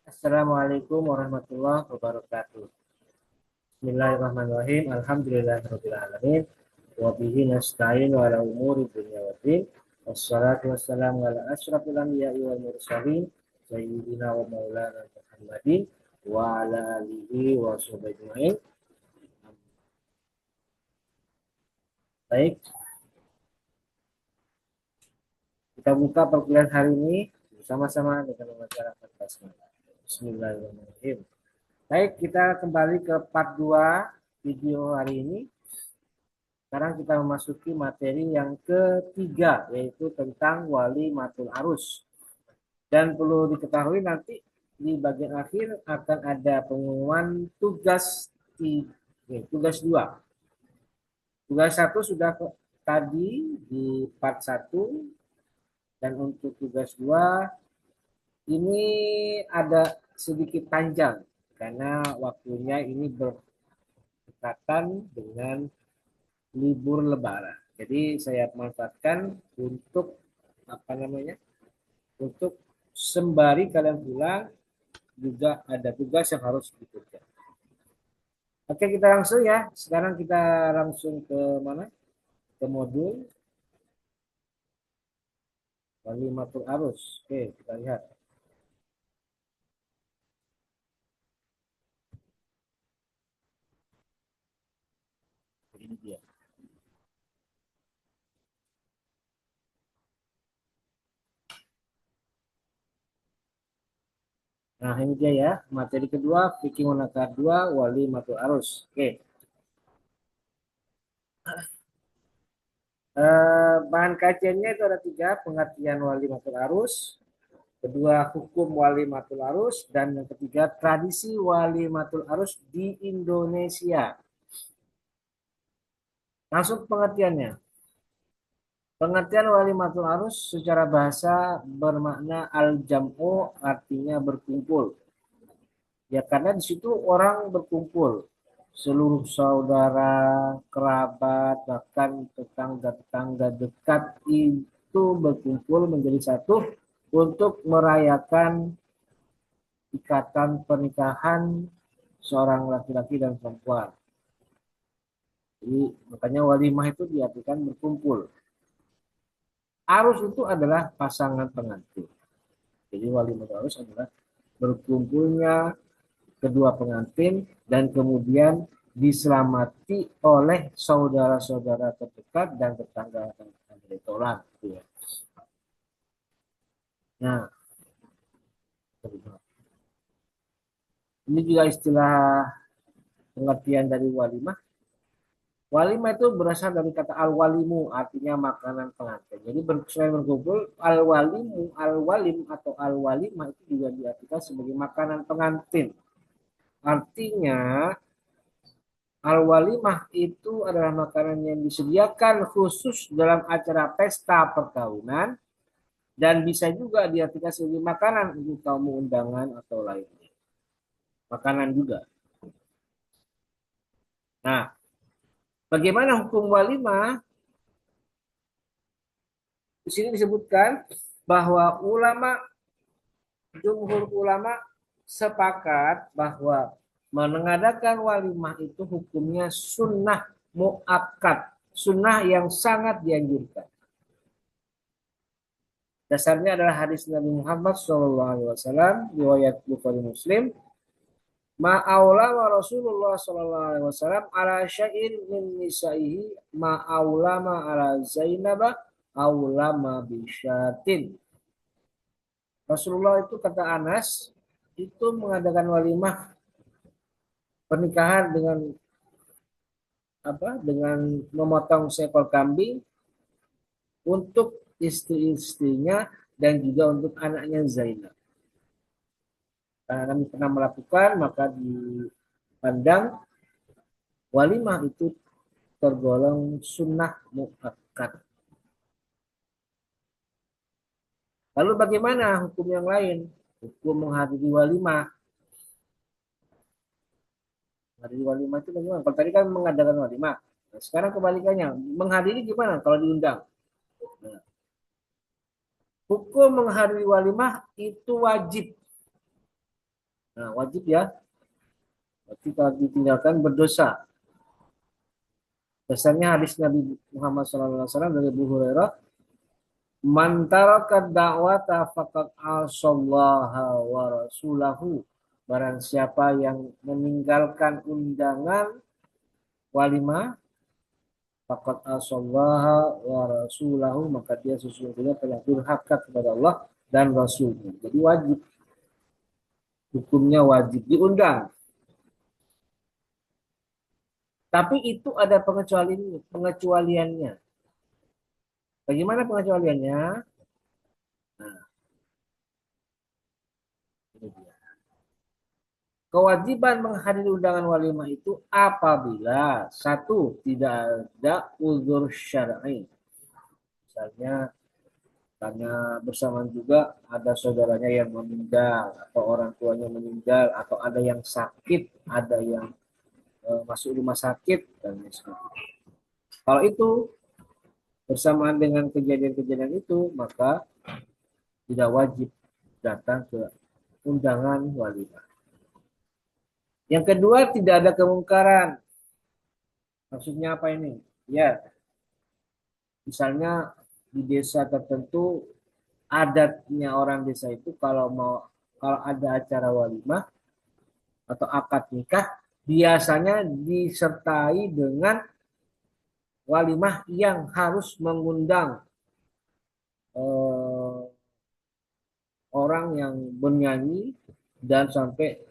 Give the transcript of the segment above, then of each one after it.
Assalamualaikum warahmatullahi wabarakatuh. Bismillahirrahmanirrahim. Alhamdulillahirabbil alamin. Wa bihi nasta'in wa ala umuri dunya waddin. Wassalatu wassalamu ala asyrafil anbiya'i wal mursalin sayyidina wa maulana Muhammadin wa ala alihi wa sahbihi ajmain. Baik, kita buka perkuliahan hari ini bersama-sama dengan masyarakat basmalah. Bismillahirrahmanirrahim. Baik, kita kembali ke part 2 video hari ini. Sekarang kita memasuki materi yang ketiga, yaitu tentang wali matul arus. Dan perlu diketahui nanti di bagian akhir akan ada pengumuman tugas tugas 2. Tugas 1 sudah tadi di part 1, dan untuk tugas 2 ini ada sedikit panjang karena waktunya ini berdekatan dengan libur lebaran. Jadi saya manfaatkan untuk untuk sembari kalian pulang juga ada tugas yang harus dikerjakan. Oke, kita langsung ya. Sekarang kita langsung ke mana? Ke modul Walimatul Arus. Oke, kita lihat. Ini dia. Nah, ini dia ya. Materi kedua, fikih munakar 2, Walimatul Arus. Oke. Bahan kajiannya itu ada 3, pengertian Walimatul Arus, kedua hukum Walimatul Arus, dan yang ketiga tradisi Walimatul Arus di Indonesia. Langsung pengertiannya. Pengertian Walimatul Arus secara bahasa bermakna al-jam'u, artinya berkumpul. Ya karena di situ orang berkumpul, seluruh saudara, kerabat, bahkan tetangga-tetangga dekat itu berkumpul menjadi satu untuk merayakan ikatan pernikahan seorang laki-laki dan perempuan. Jadi makanya walimah itu diartikan berkumpul. Arus itu adalah pasangan pengantin. Jadi walimah arus adalah berkumpulnya kedua pengantin dan kemudian diselamati oleh saudara-saudara terdekat dan tetangga dari tolak. Gitu ya. Nah, ini juga istilah pengertian dari walimah. Walimah itu berasal dari kata al-walimu, artinya makanan pengantin. Jadi selain berkumpul, al-walimu, al-walim atau al-walimah itu juga diartikan sebagai makanan pengantin. Artinya, al-walimah itu adalah makanan yang disediakan khusus dalam acara pesta perkawinan dan bisa juga diartikan sebagai makanan untuk tamu undangan atau lainnya. Makanan juga. Nah, bagaimana hukum walimah? Di sini disebutkan bahwa jumhur ulama sepakat bahwa mengadakan walimah itu hukumnya sunnah muakkad, sunnah yang sangat dianjurkan. Dasarnya adalah hadis Nabi Muhammad SAW, riwayat Bukhari Muslim. Ma'aulama Rasulullah SAW ala syai'in min nisaihi ma'aulama ala Zainabah aulama bisyatin. Rasulullah itu kata Anas itu mengadakan walimah pernikahan dengan dengan memotong seekor kambing untuk istri-istrinya dan juga untuk anaknya Zainab. Karena kami pernah melakukan, maka dipandang walimah itu tergolong sunnah muakkad. Lalu bagaimana hukum yang lain? Hukum menghadiri walimah. Menghadiri walimah itu bagaimana? Kalau tadi kan mengadakan walimah. Nah, sekarang kebalikannya. Menghadiri gimana kalau diundang? Nah, hukum menghadiri walimah itu wajib. Nah, wajib ya. Berarti kalau ditinggalkan berdosa. Dasarnya hadis Nabi Muhammad SAW dari Abu Hurairah, "Man taraka da'wata faqad asallaha wa rasulahu." Barang siapa yang meninggalkan undangan walimah, faqad asallaha wa rasulahu, maka dia sesungguhnya telah durhaka kepada Allah dan Rasulnya. Jadi wajib, hukumnya wajib diundang. Tapi itu ada pengecualiannya. Bagaimana pengecualiannya? Nah, ini dia. Kewajiban menghadiri undangan walimah itu apabila satu, tidak ada uzur syar'i. Misalnya karena bersamaan juga ada saudaranya yang meninggal atau orang tuanya meninggal atau ada yang sakit, ada yang masuk rumah sakit dan lain sebagainya. Kalau itu bersamaan dengan kejadian-kejadian itu, maka tidak wajib datang ke undangan walimah. Yang kedua, tidak ada kemungkaran. Maksudnya apa ini? Ya, misalnya di desa tertentu adatnya orang desa itu kalau ada acara walimah atau akad nikah biasanya disertai dengan walimah yang harus mengundang eh, orang yang bernyanyi dan sampai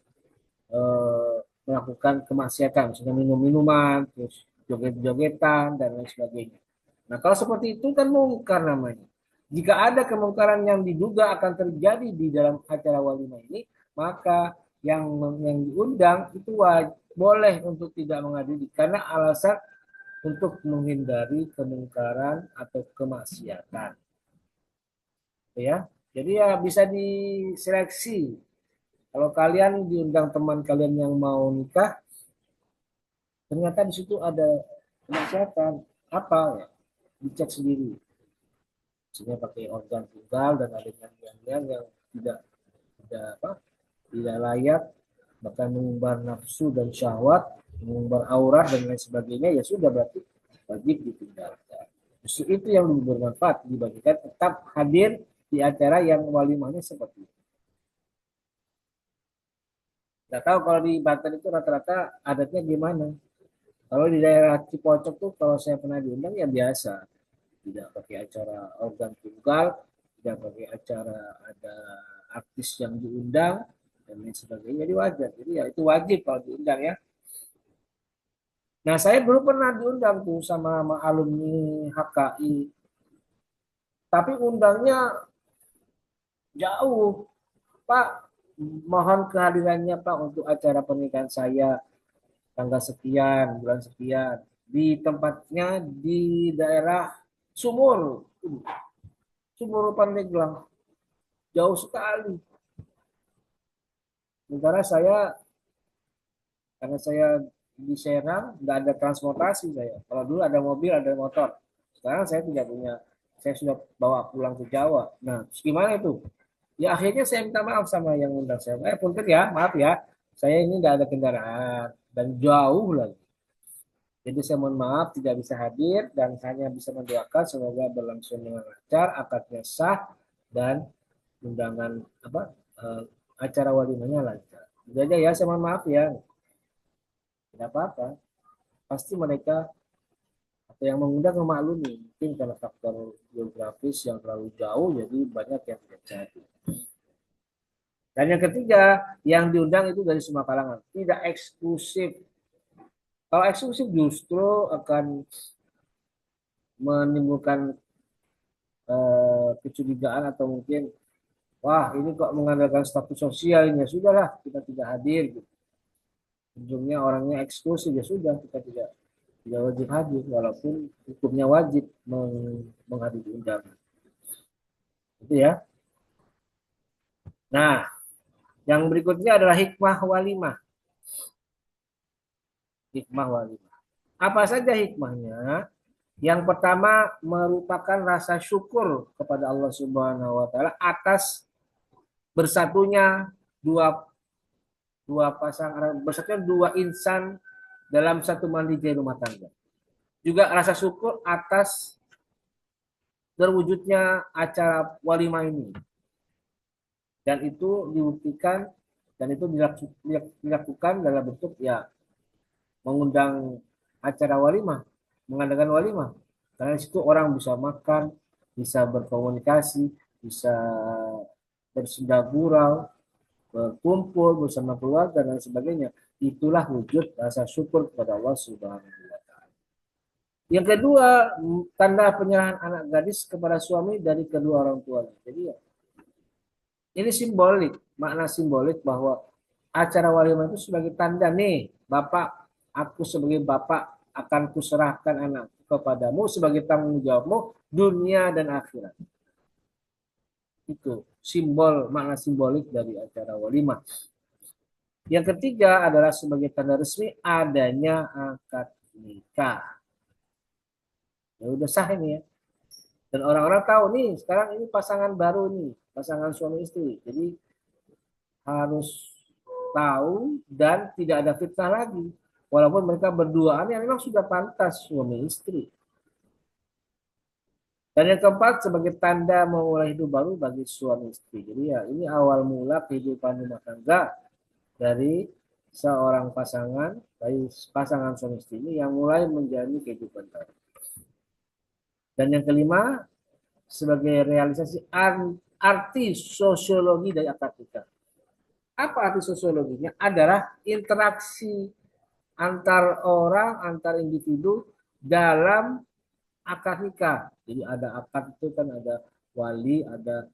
melakukan kemaksiatan, misalnya minum-minuman, terus joget-jogetan dan lain sebagainya. Nah, kalau seperti itu kan mungkar namanya. Jika ada kemungkaran yang diduga akan terjadi di dalam acara walimah ini, maka yang diundang itu boleh untuk tidak menghadiri karena alasan untuk menghindari kemungkaran atau kemaksiatan. Ya, jadi ya bisa diseleksi. Kalau kalian diundang teman kalian yang mau nikah, ternyata di situ ada kemaksiatan apa ya, dicek sendiri. Misalnya pakai organ tunggal dan ada nyanyian yang tidak tidak apa tidak layak, bahkan mengumbar nafsu dan syahwat, mengumbar aurat dan lain sebagainya, ya sudah berarti wajib ditinggalkan. Justru itu yang lebih bermanfaat dibagikan tetap hadir di acara yang walimahnya seperti itu. Nggak tahu kalau di Banten itu rata-rata adatnya gimana. Kalau di daerah Cipocok tuh kalau saya pernah diundang ya biasa. Tidak pakai acara organ tunggal, tidak pakai acara ada artis yang diundang dan lain sebagainya. Jadi wajar. Jadi ya itu wajib kalau diundang ya. Nah saya dulu pernah diundang tuh sama alumni HKI. Tapi undangnya jauh. Pak, mohon kehadirannya Pak untuk acara pernikahan saya tanggal sekian, bulan sekian. Di tempatnya di daerah Sumur. Sumur Pandeglang. Jauh sekali. Sementara karena saya di Serang, nggak ada transportasi saya. Kalau dulu ada mobil, ada motor. Sekarang saya tidak punya. Saya sudah bawa pulang ke Jawa. Nah, terus gimana itu? Ya akhirnya saya minta maaf sama yang undang saya. Punten ya, maaf ya. Saya ini nggak ada kendaraan dan jauh lagi. Jadi saya mohon maaf tidak bisa hadir dan hanya bisa mendoakan semoga berlangsung dengan lancar, akadnya sah dan undangan apa acara walimahnya lancar. Itu aja ya, saya mohon maaf ya. Tidak apa-apa. Pasti mereka atau yang mengundang memaklumi. Mungkin karena faktor geografis yang terlalu jauh, jadi banyak yang tidak jadi. Dan yang ketiga, yang diundang itu dari semua kalangan, tidak eksklusif. Kalau eksklusif justru akan menimbulkan kecurigaan atau mungkin wah ini kok mengandalkan status sosial ini ya sudahlah kita tidak hadir gitu. Ujungnya orangnya eksklusif ya sudah kita tidak wajib hadir walaupun hukumnya wajib menghadiri undangan. Itu ya. Nah, yang berikutnya adalah hikmah walimah. Hikmah walimah. Apa saja hikmahnya? Yang pertama merupakan rasa syukur kepada Allah Subhanahu wa taala atas bersatunya dua dua pasangan bersatunya dua insan dalam satu mandiri rumah tangga. Juga rasa syukur atas terwujudnya acara walimah ini, dan itu dibuktikan dan itu dilakukan dalam bentuk ya mengundang acara walimah, mengadakan walimah. Karena di situ orang bisa makan, bisa berkomunikasi, bisa bersenda gurau, berkumpul bersama keluarga dan sebagainya. Itulah wujud rasa syukur kepada Allah Subhanahu wa taala. Yang kedua, tanda penyerahan anak gadis kepada suami dari kedua orang tuanya. Jadi ya, ini simbolik, makna simbolik bahwa acara walimah itu sebagai tanda nih, Bapak, aku sebagai Bapak akan kuserahkan anak kepadamu sebagai tanggung jawabmu dunia dan akhirat. Itu simbol, makna simbolik dari acara walimah. Yang ketiga adalah sebagai tanda resmi adanya akad nikah. Ya udah sah ini ya. Dan orang-orang tahu nih, sekarang ini pasangan baru nih, pasangan suami istri. Jadi harus tahu dan tidak ada fitnah lagi. Walaupun mereka berduaan yang memang sudah pantas suami istri. Dan yang keempat sebagai tanda memulai hidup baru bagi suami istri. Jadi ya ini awal mula kehidupan rumah tangga dari seorang pasangan, dari pasangan suami istri ini yang mulai menjalani kehidupan baru. Dan yang kelima sebagai realisasi arti sosiologi dari akad nikah. Apa arti sosiologinya? Adalah interaksi antar orang, antar individu dalam akad nikah. Jadi ada akad itu kan ada wali, ada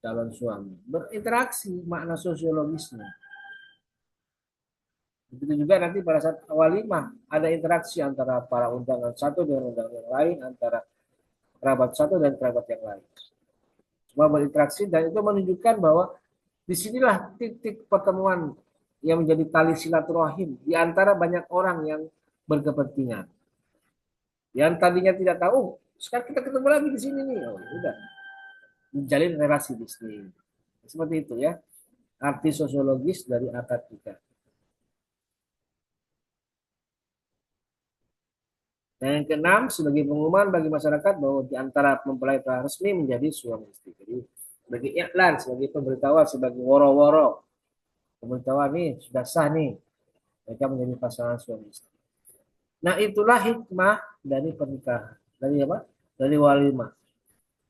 calon suami. Berinteraksi makna sosiologisnya. Begitu juga nanti pada saat walimah ada interaksi antara para undangan satu dengan undangan yang lain, antara kerabat satu dan kerabat yang lain. Semua berinteraksi dan itu menunjukkan bahwa disinilah titik pertemuan yang menjadi tali silaturahim di antara banyak orang yang berkepentingan. Yang tadinya tidak tahu, sekarang kita ketemu lagi di sini nih. Oh, udah menjalin relasi bisnis. Seperti itu ya. Arti sosiologis dari akad nikah. Dan yang keenam, sebagai pengumuman bagi masyarakat bahwa di antara mempelai telah resmi menjadi suami istri. Jadi sebagai iklan, sebagai pemberitahuan, sebagai woro-woro. Pemberitahuan nih sudah sah nih. Mereka menjadi pasangan suami istri. Nah itulah hikmah dari pernikahan. Dari apa? Dari walimah.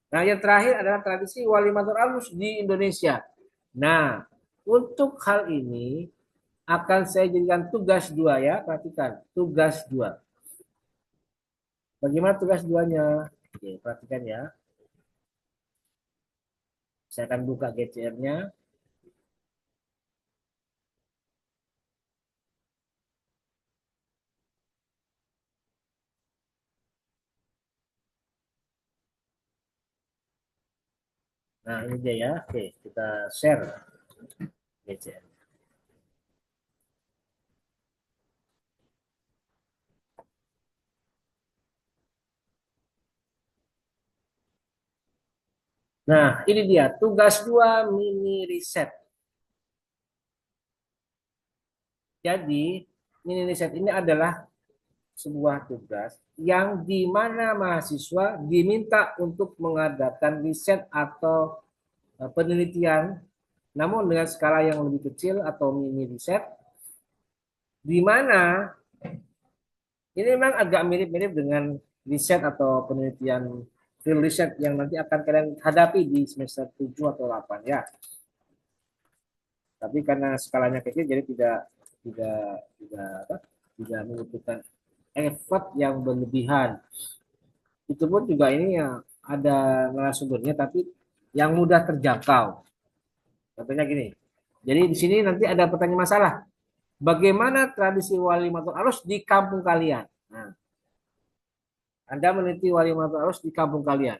Nah yang terakhir adalah tradisi walimatul arus di Indonesia. Nah untuk hal ini akan saya jadikan tugas dua ya. Perhatikan, tugas dua. Bagaimana tugas duanya? Oke, perhatikan ya. Saya akan buka GCR-nya. Nah, ini dia ya. Oke, kita share GCR. Nah, ini dia tugas dua mini riset. Jadi, mini riset ini adalah sebuah tugas yang di mana mahasiswa diminta untuk mengadakan riset atau penelitian, namun dengan skala yang lebih kecil atau mini riset, di mana ini memang agak mirip-mirip dengan riset atau penelitian field riset yang nanti akan kalian hadapi di semester 7 atau 8 ya. Tapi karena skalanya kecil jadi tidak tidak apa, tidak membutuhkan effort yang berlebihan. Itu pun juga ini ya ada narasumbernya tapi yang mudah terjangkau. Contohnya gini. Jadi di sini nanti ada pertanyaan masalah. Bagaimana tradisi walimatul arus di kampung kalian? Nah, Anda meneliti walimatul arus di kampung kalian.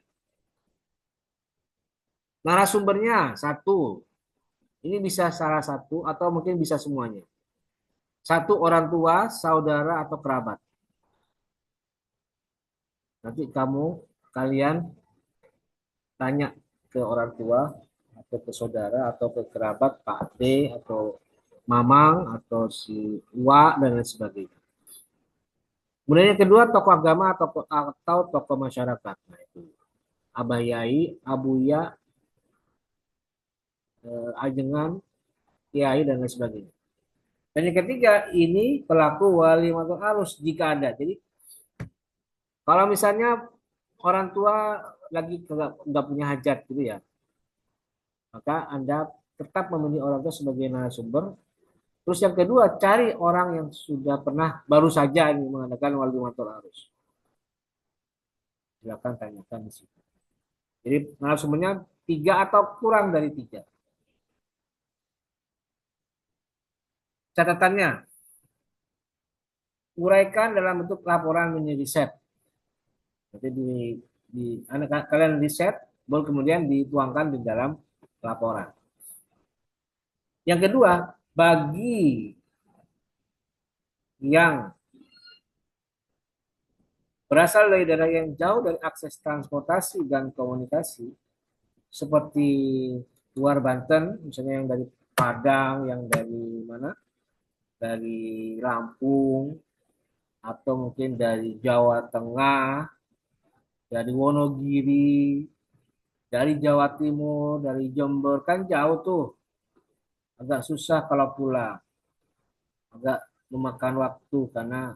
Narasumbernya satu. Ini bisa salah satu atau mungkin bisa semuanya. Satu orang tua, saudara atau kerabat. Nanti kalian tanya ke orang tua atau ke saudara atau ke kerabat Pak D atau Mamang atau si Wa dan lain sebagainya. Kemudian yang kedua tokoh agama atau tokoh masyarakat. Nah itu Abah Yai, Abuya, Ajengan, Kiai dan lain sebagainya. Dan yang ketiga ini pelaku wali matul arus jika ada. Jadi kalau misalnya orang tua lagi nggak punya hajat gitu ya, maka Anda tetap memilih orang tua sebagai narasumber. Terus yang kedua, cari orang yang sudah pernah baru saja ini mengadakan wali matul arus. Silakan tanyakan di situ. Jadi narasumbernya tiga atau kurang dari tiga. Catatannya, uraikan dalam bentuk laporan mini riset. Jadi kalian riset, baru kemudian dituangkan di dalam laporan. Yang kedua, bagi yang berasal dari daerah yang jauh dari akses transportasi dan komunikasi, seperti luar Banten, misalnya yang dari Padang, yang dari mana? Dari Lampung, atau mungkin dari Jawa Tengah, dari Wonogiri, dari Jawa Timur, dari Jember, kan jauh tuh. Agak susah kalau pulang, agak memakan waktu karena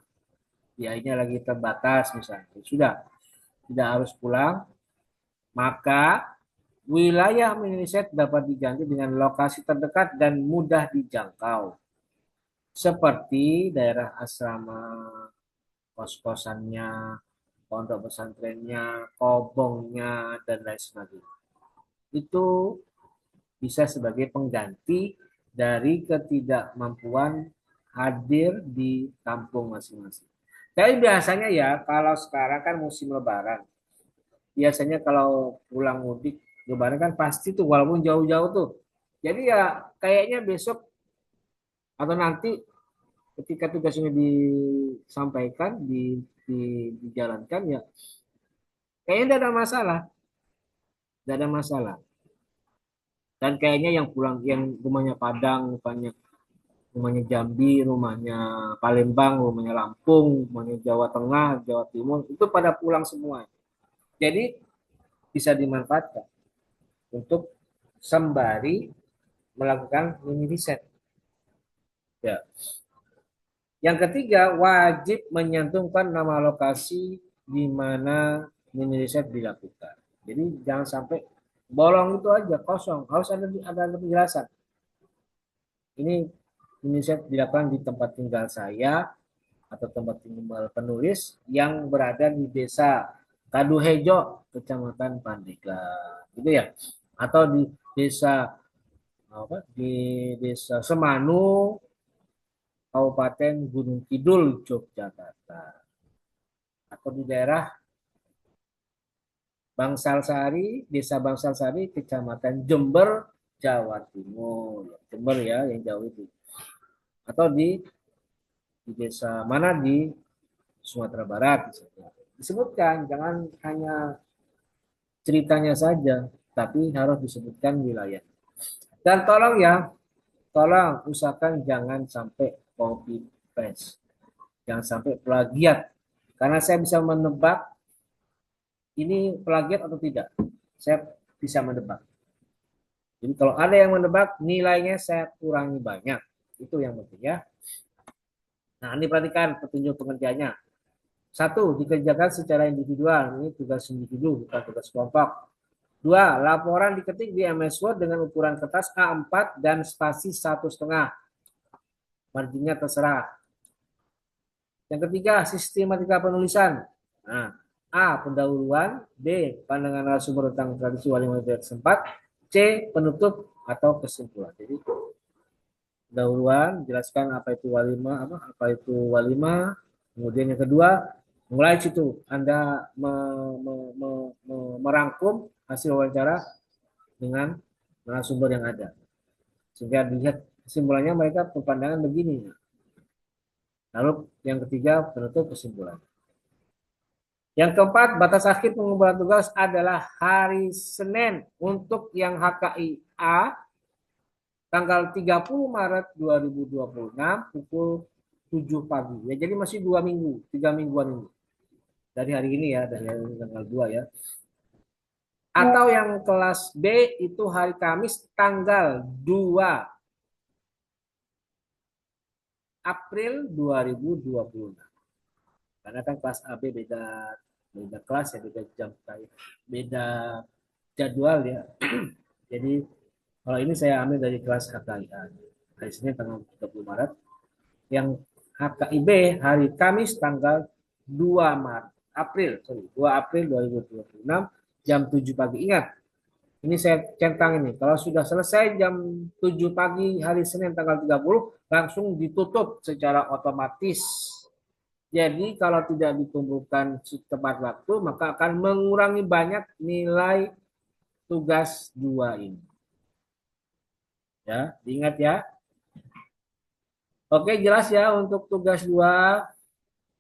biayanya lagi terbatas misalnya. Sudah, tidak harus pulang, maka wilayah miniset dapat diganti dengan lokasi terdekat dan mudah dijangkau. Seperti daerah asrama, kos-kosannya, pondok pesantrennya, kobongnya, dan lain sebagainya. Itu bisa sebagai pengganti dari ketidakmampuan hadir di kampung masing-masing. Tapi biasanya ya kalau sekarang kan musim lebaran, biasanya kalau pulang mudik lebaran kan pasti tuh walaupun jauh-jauh tuh. Jadi ya kayaknya besok atau nanti ketika tugasnya disampaikan, dijalankan ya kayaknya tidak ada masalah, tidak ada masalah. Dan kayaknya yang pulang yang rumahnya Padang, rumahnya Jambi, rumahnya Palembang, rumahnya Lampung, rumahnya Jawa Tengah, Jawa Timur, itu pada pulang semua. Jadi bisa dimanfaatkan untuk sembari melakukan mini riset. Ya. Yang ketiga, wajib menyantumkan nama lokasi di mana mini riset dilakukan. Jadi jangan sampai bolong itu aja kosong, harus ada penjelasan. Ini mini riset dilakukan di tempat tinggal saya atau tempat tinggal penulis yang berada di desa Kaduhejo, Kecamatan Pandeglang, gitu ya. Atau di desa di desa Semanu, Kabupaten Gunung Kidul, Yogyakarta. Atau di daerah Bangsal Sari, desa Bangsal Sari, Kecamatan Jember, Jawa Timur. Jember ya, yang jauh itu. Atau di desa mana di Sumatera Barat misalnya. Disebutkan, jangan hanya ceritanya saja, tapi harus disebutkan wilayah. Dan tolong ya, tolong usahakan jangan sampai copy paste, jangan sampai plagiat, karena saya bisa menebak ini plagiat atau tidak. Saya bisa menebak. Jadi kalau ada yang menebak, nilainya saya kurangi banyak. Itu yang penting ya. Nah, ini perhatikan petunjuk pengerjaannya. Satu, dikerjakan secara individual. Ini tugas individu, bukan tugas kelompok. Dua, laporan diketik di MS Word dengan ukuran kertas A4 dan spasi 1,5. Marginnya terserah. Yang ketiga, sistematika penulisan. Nah, A. Pendahuluan. B. Pandangan narasumber tentang tradisi walimah tempat. C. Penutup atau kesimpulan. Jadi, pendahuluan, jelaskan apa itu walimah, apa itu walimah. Kemudian yang kedua, mulai situ Anda merangkum hasil wawancara dengan narasumber yang ada. Sehingga dilihat kesimpulannya mereka berpandangan begini. Lalu yang ketiga penutup kesimpulan. Yang keempat, batas akhir pengumpulan tugas adalah hari Senin untuk yang HKIA tanggal 30 Maret 2026 pukul 7 pagi. Ya, jadi masih 2 minggu, 3 mingguan ini. Dari hari ini ya, dari hari ini tanggal 2 ya. Atau yang kelas B itu hari Kamis tanggal 2 April 2026. Karena kan kelas AB beda beda kelas ya, beda jam beda jadwal ya. Jadi kalau ini saya ambil dari kelas HKIA. Hari Senin tanggal 30 Maret. Yang HKIB hari Kamis tanggal 2 Maret, April, sorry, 2 April 2026 jam 7 pagi. Ingat, ini saya centang ini. Kalau sudah selesai jam 7 pagi hari Senin tanggal 30, langsung ditutup secara otomatis. Jadi kalau tidak ditumbuhkan tepat waktu, maka akan mengurangi banyak nilai tugas 2 ini. Ya, diingat ya. Oke, jelas ya untuk tugas 2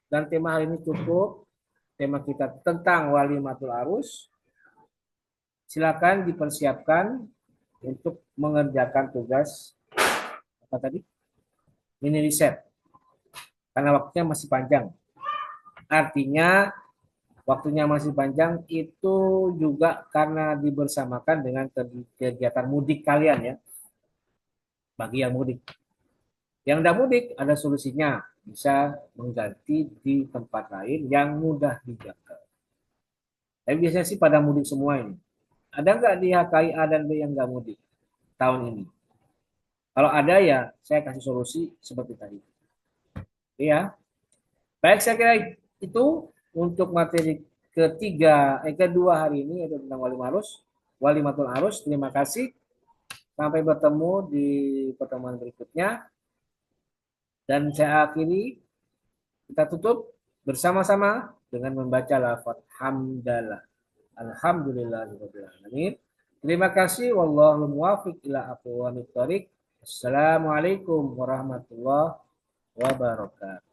dan tema hari ini cukup. Tema kita tentang walimatul arus. Silakan dipersiapkan untuk mengerjakan tugas apa tadi? Mini riset. Karena waktunya masih panjang. Artinya waktunya masih panjang itu juga karena dibersamakan dengan kegiatan mudik kalian ya. Bagi yang mudik. Yang tidak mudik ada solusinya. Bisa mengganti di tempat lain yang mudah dijangkau. Tapi biasanya sih pada mudik semua ini. Ada nggak di HKI A dan B yang nggak mudik tahun ini? Kalau ada ya saya kasih solusi seperti tadi. Ya, baik saya kira itu untuk materi kedua hari ini yaitu tentang walimatul arus. Terima kasih. Sampai bertemu di pertemuan berikutnya. Dan saya akhiri, kita tutup bersama-sama dengan membaca lafaz hamdalah. Alhamdulillahirabbil alamin. Terima kasih. Wallahu muwaffiq ila aqwamit thoriq. Assalamualaikum warahmatullahi wabarakatuh.